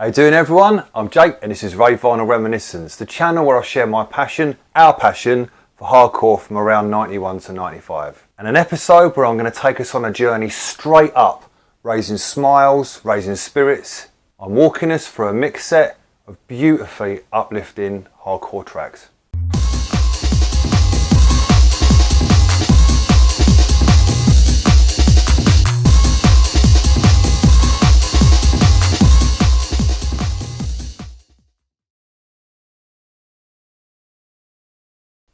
How you doing everyone? I'm Jake and this is Rave Vinyl Reminiscence, the channel where I share my passion, our passion, for hardcore from around 91 to 95. And an episode where I'm going to take us on a journey straight up, raising smiles, raising spirits. I'm walking us through a mix set of beautifully uplifting hardcore tracks.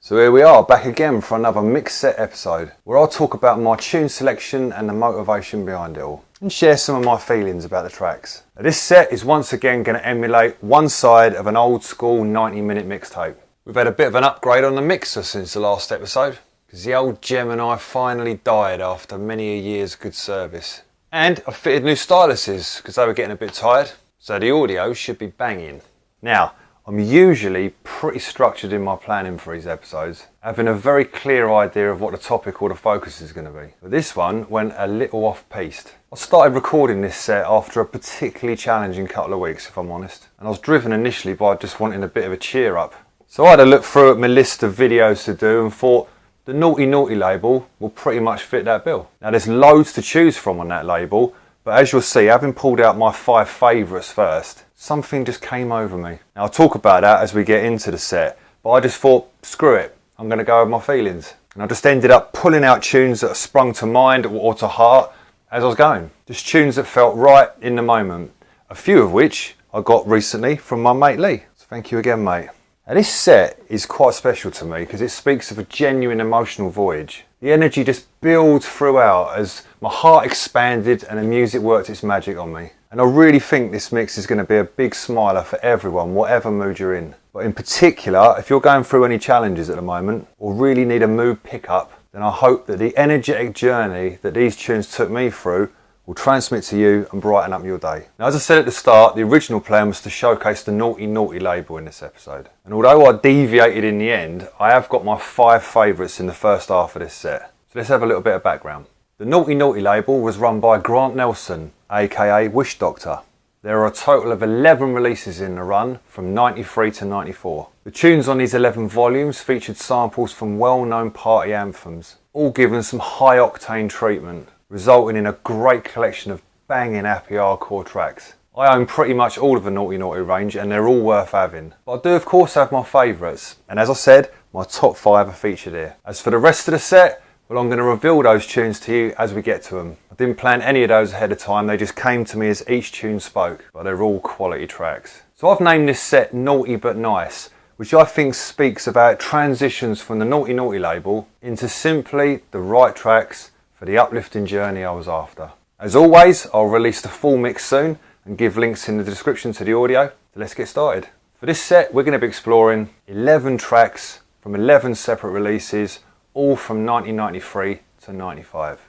So here we are, back again for another mix set episode, where I'll talk about my tune selection and the motivation behind it all, and share some of my feelings about the tracks. Now, this set is once again going to emulate one side of an old school 90-minute mixtape. We've had a bit of an upgrade on the mixer since the last episode, because the old Gemini finally died after many a year's good service. And I fitted new styluses, because they were getting a bit tired, so the audio should be banging. Now, I'm usually pretty structured in my planning for these episodes, having a very clear idea of what the topic or the focus is going to be. But this one went a little off-piste. I started recording this set after a particularly challenging couple of weeks, if I'm honest, and I was driven initially by just wanting a bit of a cheer up. So I had a look through at my list of videos to do and thought the Naughty Naughty label will pretty much fit that bill. Now there's loads to choose from on that label, but as you'll see, having pulled out my 5 favourites first, something just came over me. Now I'll talk about that as we get into the set, but I just thought, screw it, I'm going to go with my feelings. And I just ended up pulling out tunes that sprung to mind or to heart as I was going. Just tunes that felt right in the moment. A few of which I got recently from my mate Lee. So thank you again, mate. Now this set is quite special to me because it speaks of a genuine emotional voyage. The energy just builds throughout as my heart expanded and the music worked its magic on me. And I really think this mix is going to be a big smiler for everyone, whatever mood you're in. But in particular, if you're going through any challenges at the moment, or really need a mood pickup, then I hope that the energetic journey that these tunes took me through will transmit to you and brighten up your day. Now, as I said at the start, the original plan was to showcase the Naughty Naughty label in this episode. And although I deviated in the end, I have got my 5 favourites in the first half of this set. So let's have a little bit of background. The Naughty Naughty label was run by Grant Nelson, aka Wishdokta. There are a total of 11 releases in the run from 93 to 94. The tunes on these 11 volumes featured samples from well-known party anthems, all given some high-octane treatment, resulting in a great collection of banging happy hardcore tracks. I own pretty much all of the Naughty Naughty range and they're all worth having. But I do of course have my favourites, and as I said, my top 5 are featured here. As for the rest of the set, well, I'm going to reveal those tunes to you as we get to them. I didn't plan any of those ahead of time, they just came to me as each tune spoke, but they're all quality tracks. So I've named this set Naughty But Nice, which I think speaks about transitions from the Naughty Naughty label into simply the right tracks for the uplifting journey I was after. As always, I'll release the full mix soon and give links in the description to the audio, so let's get started. For this set, we're going to be exploring 11 tracks from 11 separate releases, all from 1993 to 95.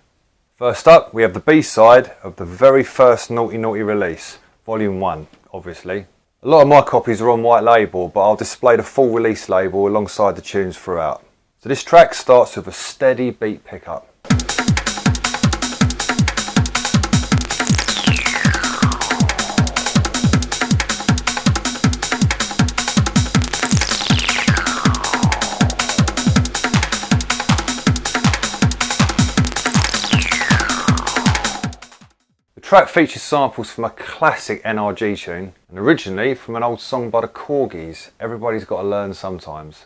First up, we have the B-side of the very first Naughty Naughty release, Volume 1, obviously. A lot of my copies are on white label, but I'll display the full release label alongside the tunes throughout. So this track starts with a steady beat pickup. The track features samples from a classic NRG tune, and originally from an old song by the Corgis, Everybody's Gotta Learn Sometimes.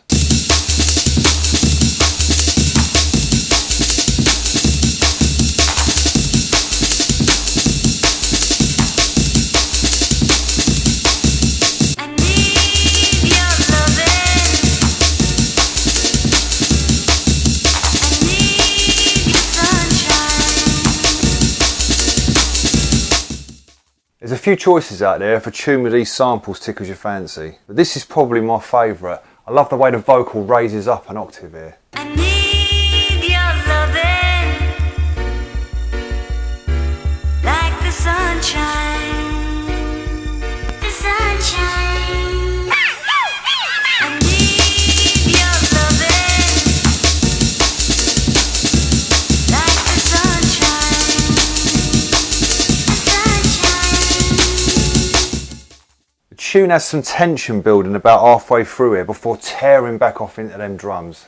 There's a few choices out there if a tune with these samples tickles your fancy, but this is probably my favourite. I love the way the vocal raises up an octave here. I need your loving, like the sunshine. The sunshine. I need your loving, like the sunshine. The sunshine. tune has some tension building about halfway through here before tearing back off into them drums.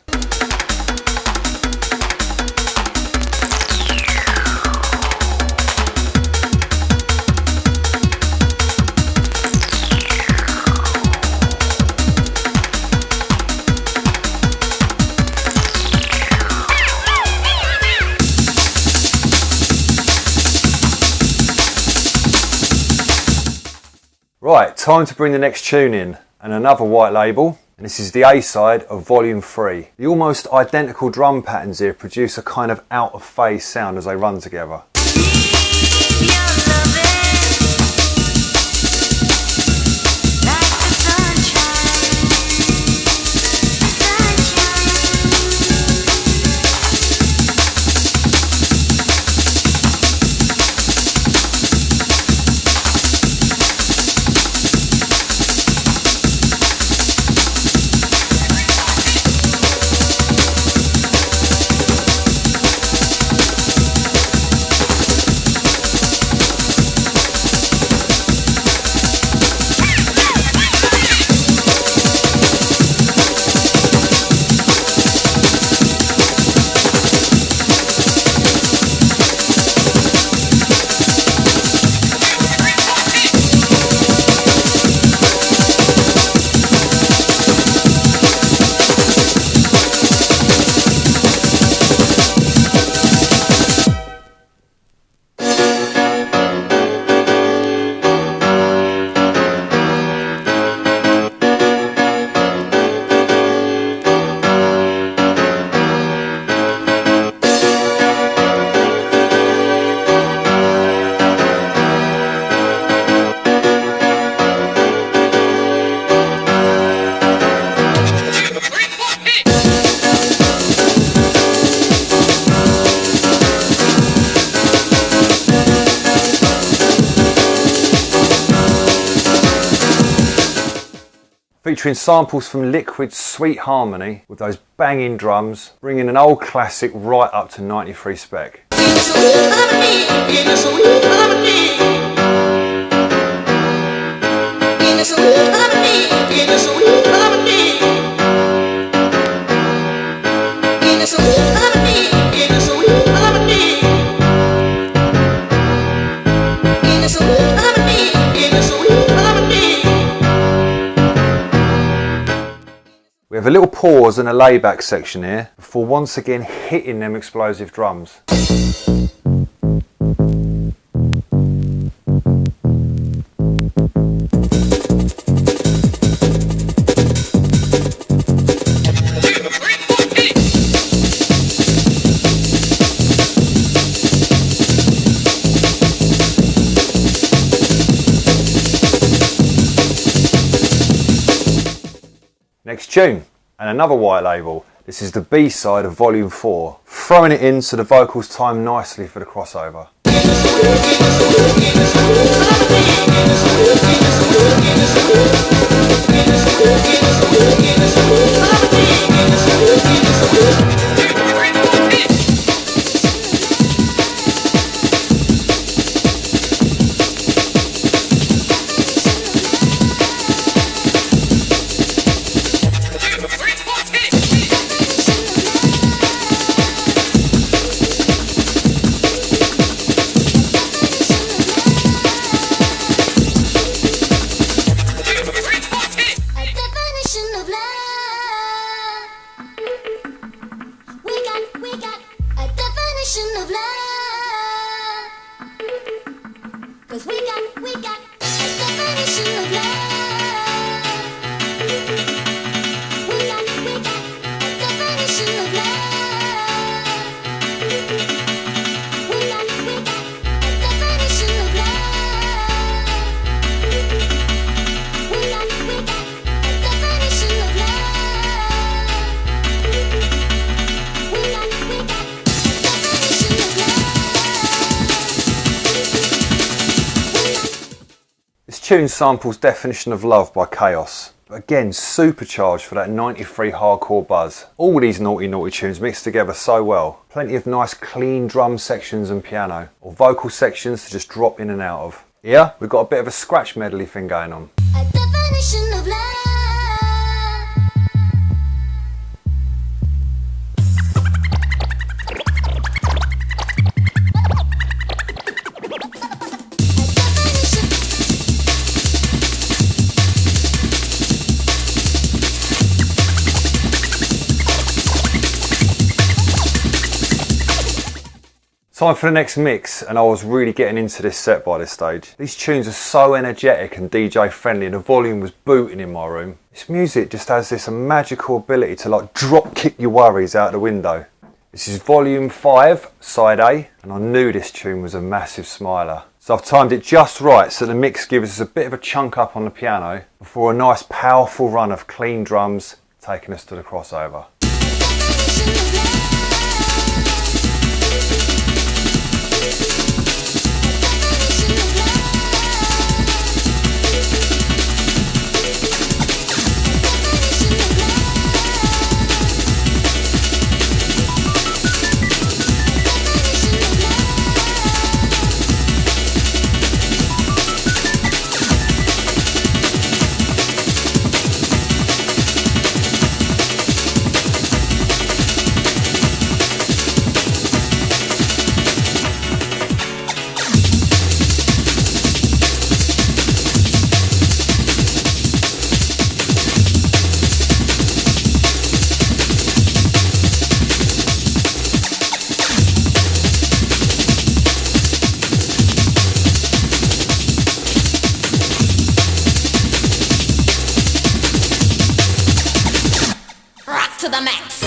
Right, time to bring the next tune in, and another white label, and this is the A-side of Volume 3. The almost identical drum patterns here produce a kind of out of phase sound as they run together. Featuring samples from Liquid's Sweet Harmony with those banging drums, bringing an old classic right up to 93 spec. We have a little pause and a layback section here before once again hitting them explosive drums. Next tune, and another white label. This is the B-side of Volume 4, throwing it in so the vocals time nicely for the crossover. Tune samples Definition of Love by Kaos, but again supercharged for that 93 hardcore buzz. All these naughty tunes mixed together so well. Plenty of nice clean drum sections and piano, or vocal sections to just drop in and out of. Here we've got a bit of a scratch medley thing going on. definition of love. Time for the next mix, and I was really getting into this set by this stage. These tunes are so energetic and DJ friendly, and the volume was booting in my room. This music just has this magical ability to like drop kick your worries out the window. This is volume 5, side A, and I knew this tune was a massive smiler. So I've timed it just right so the mix gives us a bit of a chunk up on the piano before a nice powerful run of clean drums taking us to the crossover. To the max.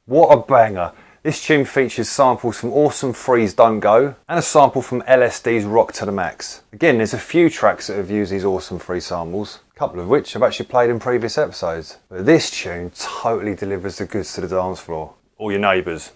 What a banger! This tune features samples from Awesome 3's Don't Go and a sample from LSD's Rock to the Max. Again, there's a few tracks that have used these Awesome 3 samples, a couple of which I've actually played in previous episodes. But this tune totally delivers the goods to the dance floor. All your neighbours.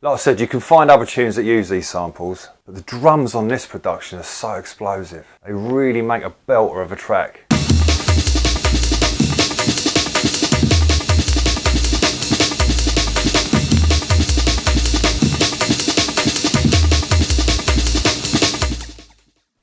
Like I said, you can find other tunes that use these samples, but the drums on this production are so explosive. They really make a belter of a track.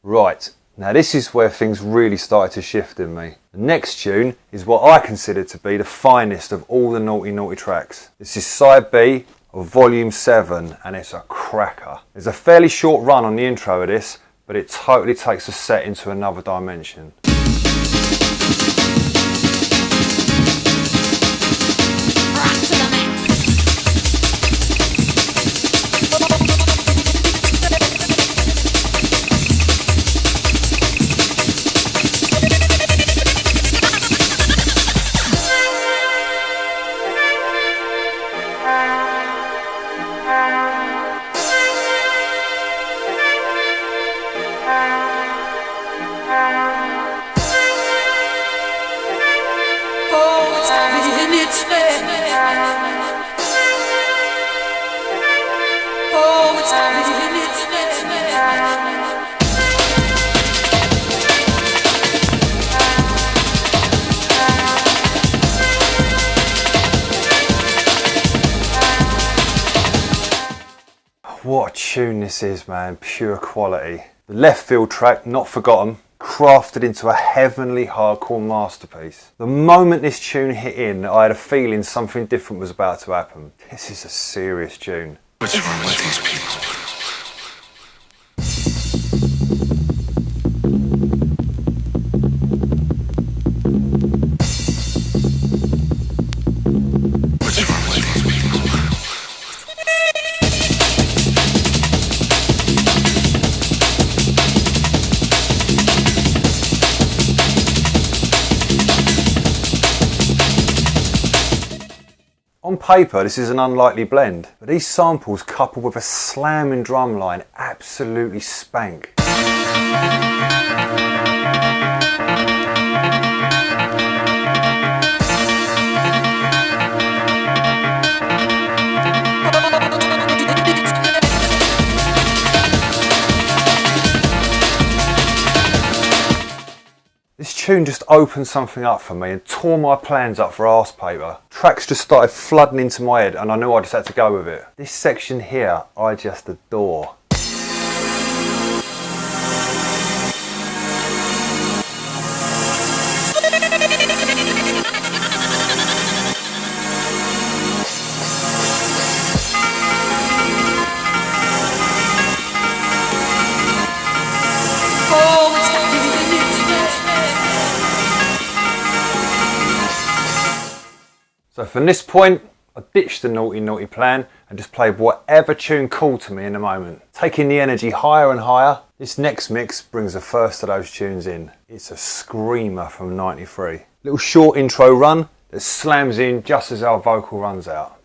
Right, now this is where things really started to shift in me. The next tune is what I consider to be the finest of all the Naughty Naughty tracks. This is side B of volume 7, and it's a cracker. There's a fairly short run on the intro of this, but it totally takes the set into another dimension. What a tune this is, man, pure quality. The left field track, Not Forgotten, crafted into a heavenly hardcore masterpiece. The moment this tune hit in, I had a feeling something different was about to happen. This is a serious tune. What's wrong with these people? On paper, this is an unlikely blend, but these samples coupled with a slamming drum line absolutely spank. This tune just opened something up for me and tore my plans up for arse paper. Tracks just started flooding into my head and I knew I just had to go with it. This section here, I just adore. So from this point, I ditched the naughty plan and just played whatever tune called to me in the moment. Taking the energy higher and higher, this next mix brings the first of those tunes in. It's a screamer from '93. Little short intro run that slams in just as our vocal runs out.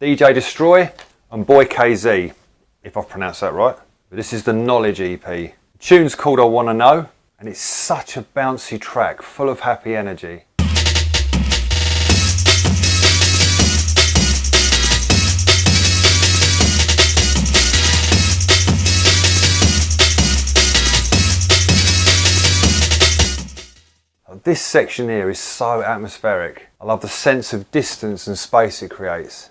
DJ Distroi and BoyKZ, if I've pronounced that right. But this is the Knowledge EP. The tune's called I Wanna Know, and it's such a bouncy track, full of happy energy. This section here is so atmospheric. I love the sense of distance and space it creates.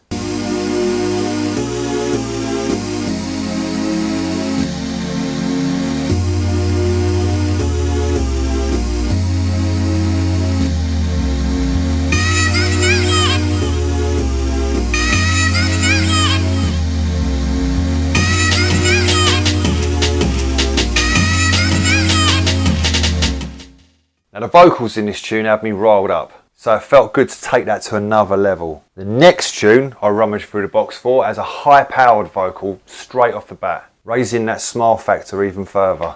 Now the vocals in this tune had me riled up, so it felt good to take that to another level. The next tune I rummaged through the box for has a high powered vocal straight off the bat, raising that smile factor even further.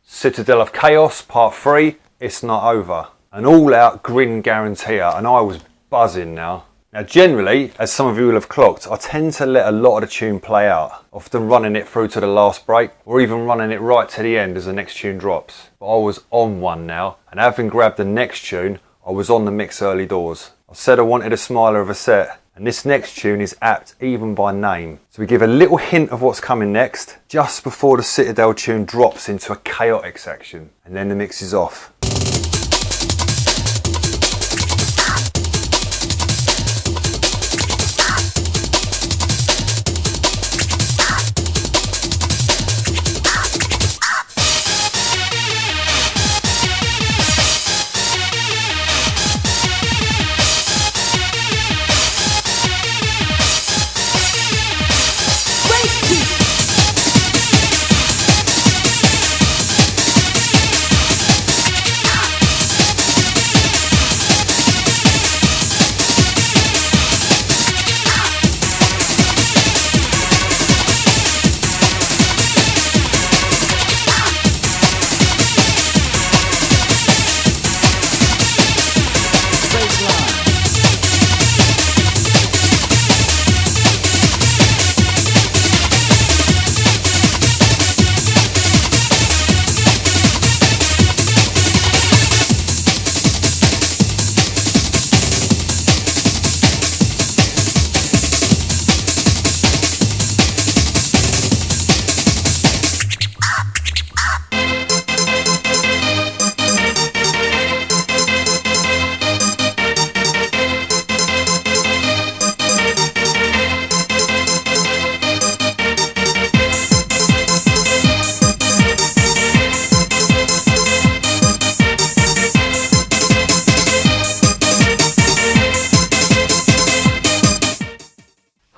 Citadel of Kaos, part 3, It's Not Over. An all-out grin guaranteer, and I was buzzing now. Now generally, as some of you will have clocked, I tend to let a lot of the tune play out, often running it through to the last break, or even running it right to the end as the next tune drops. But I was on one now, and having grabbed the next tune, I was on the mix early doors. I said I wanted a smiler of a set, And this next tune is apt even by name. So we give a little hint of what's coming next, just before the Citadel tune drops into a chaotic section, and then the mix is off.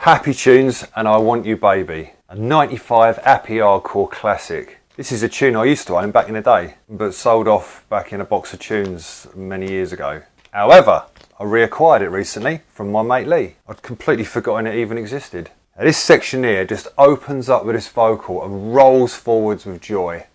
Happy Tunes and I Want You Baby, a 95 happy hardcore classic. This is a tune I used to own back in the day, but sold off back in a box of tunes many years ago. However, I reacquired it recently from my mate Lee. I'd completely forgotten it even existed. Now, this section here just opens up with this vocal and rolls forwards with joy.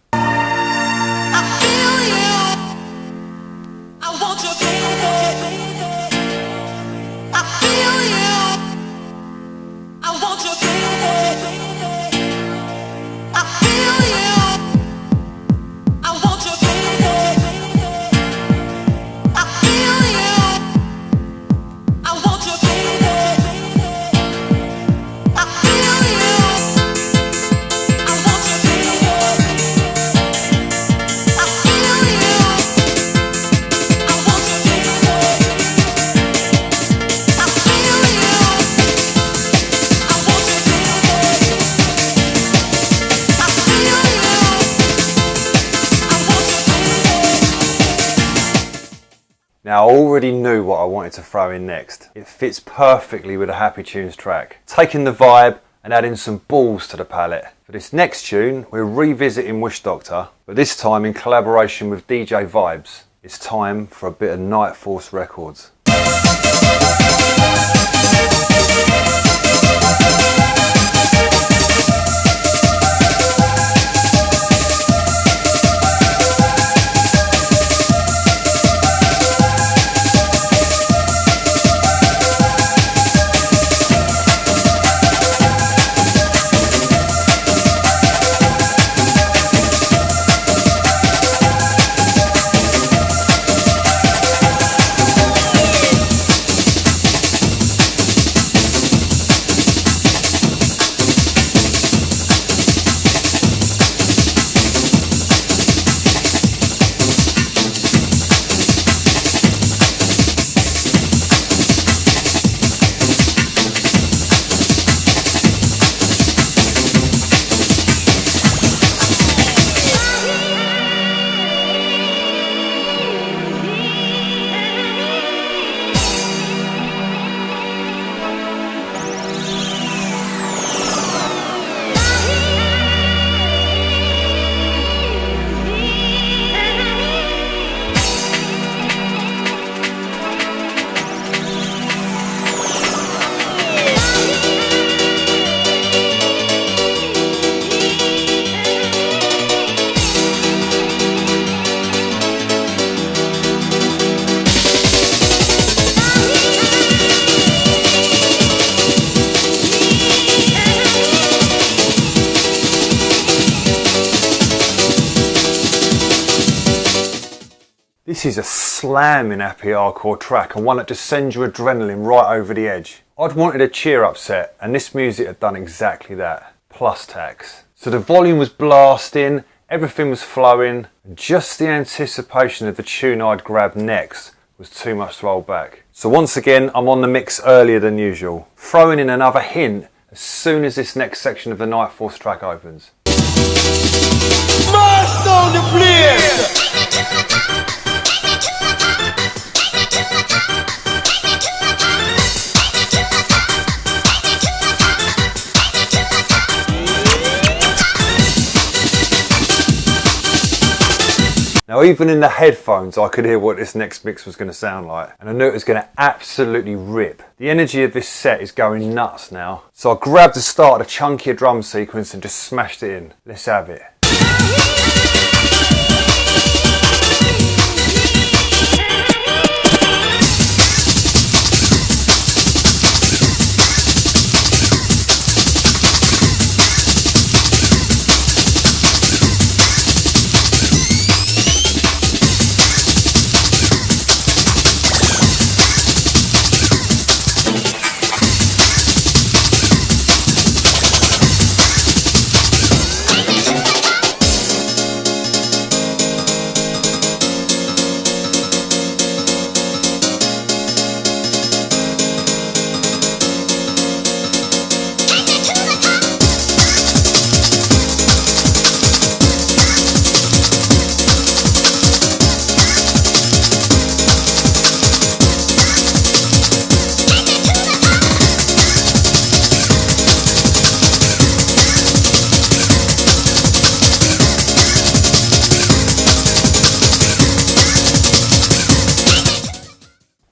Now I already knew what I wanted to throw in next. It fits perfectly with a Happy Tunes track, taking the vibe and adding some balls to the palette. For this next tune, we're revisiting Wishdokta, but this time in collaboration with DJ Vibes. It's time for a bit of Night Force Records. This is a slamming happy hardcore track and one that just sends your adrenaline right over the edge. I'd wanted a cheer up set, and this music had done exactly that, plus tax. So the volume was blasting, everything was flowing, and just the anticipation of the tune I'd grab next was too much to hold back. So once again, I'm on the mix earlier than usual, throwing in another hint as soon as this next section of the Night Force track opens. Burst down the place! Now even in the headphones I could hear what this next mix was going to sound like, and I knew it was going to absolutely rip. The energy of this set is going nuts now, so I grabbed the start of the chunkier drum sequence and just smashed it in. Let's have it.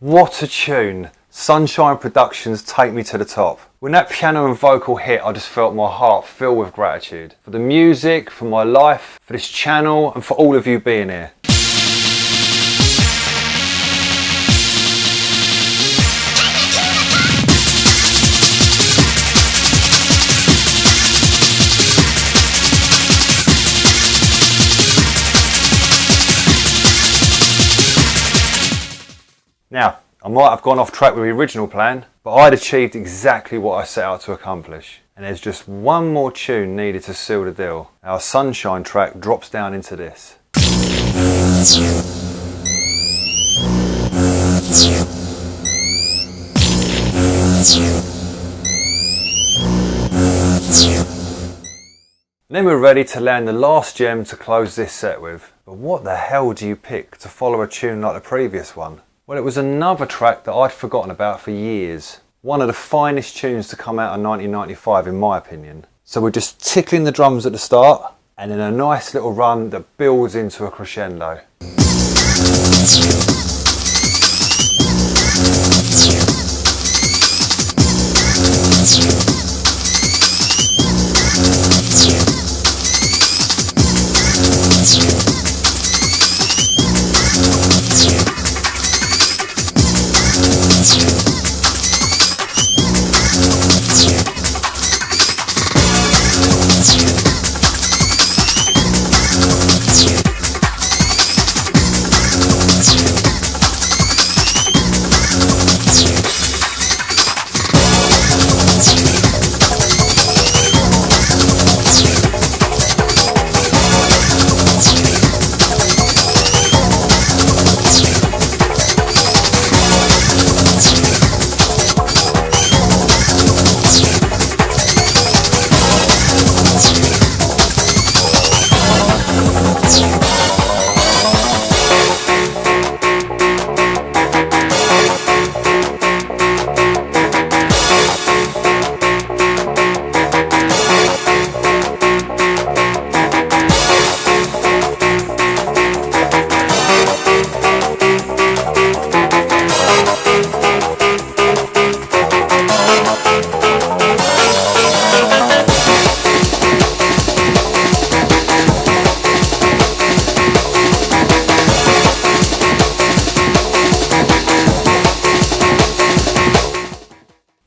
What a tune! Sunshine Productions Take Me to the Top. When that piano and vocal hit, I just felt my heart fill with gratitude. For the music, for my life, for this channel, and for all of you being here. Now, I might have gone off track with the original plan, but I'd achieved exactly what I set out to accomplish. And there's just one more tune needed to seal the deal. Our Sunshine track drops down into this. Then we're ready to land the last gem to close this set with. But what the hell do you pick to follow a tune like the previous one? Well, it was another track that I'd forgotten about for years. One of the finest tunes to come out of 1995 in my opinion. So we're just tickling the drums at the start and then a nice little run that builds into a crescendo.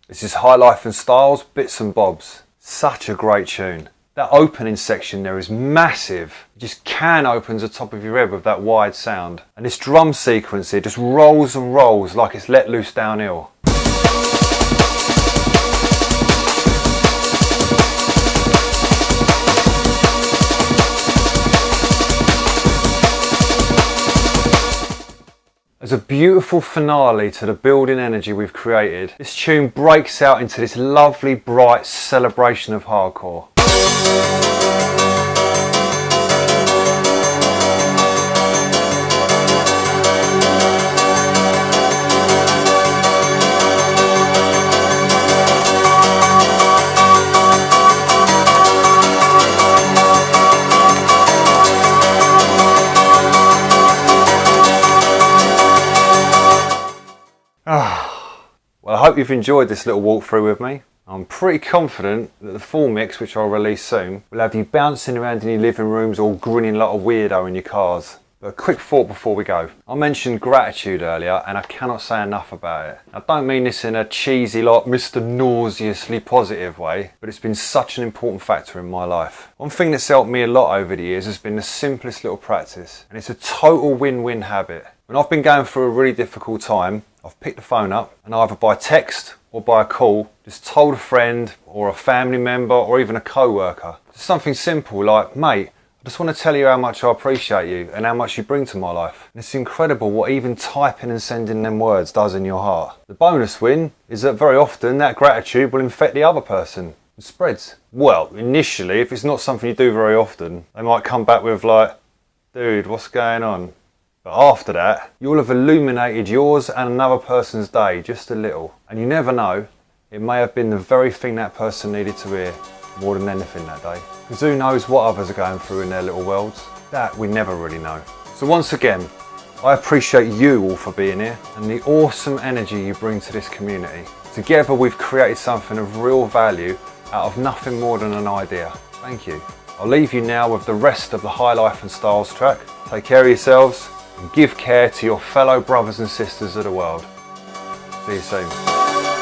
This is Highlife and Styles, Bits and Bobs. Such a great tune. That opening section there is massive. It just can opens the top of your head with that wide sound. And this drum sequence here just rolls and rolls like it's let loose downhill. As a beautiful finale to the building energy we've created, this tune breaks out into this lovely, bright celebration of hardcore. Well, I hope you've enjoyed this little walkthrough with me. I'm pretty confident that the full mix, which I'll release soon, will have you bouncing around in your living rooms or grinning like a weirdo in your cars. But a quick thought before we go. I mentioned gratitude earlier and I cannot say enough about it. I don't mean this in a cheesy, like Mr. Nauseously positive way, but it's been such an important factor in my life. One thing that's helped me a lot over the years has been the simplest little practice, and it's a total win-win habit. When I've been going through a really difficult time, I've picked the phone up and either by text or by a call, just told a friend or a family member or even a co-worker. Just something simple like, mate, I just want to tell you how much I appreciate you and how much you bring to my life. And it's incredible what even typing and sending them words does in your heart. The bonus win is that very often that gratitude will infect the other person and spreads. Well, initially, if it's not something you do very often, they might come back with like, dude, what's going on? But after that, you'll have illuminated yours and another person's day just a little. And you never know, it may have been the very thing that person needed to hear more than anything that day. Because who knows what others are going through in their little worlds? That we never really know. So once again, I appreciate you all for being here and the awesome energy you bring to this community. Together we've created something of real value out of nothing more than an idea. Thank you. I'll leave you now with the rest of the Highlife and Styles track. Take care of yourselves and give care to your fellow brothers and sisters of the world. See you soon.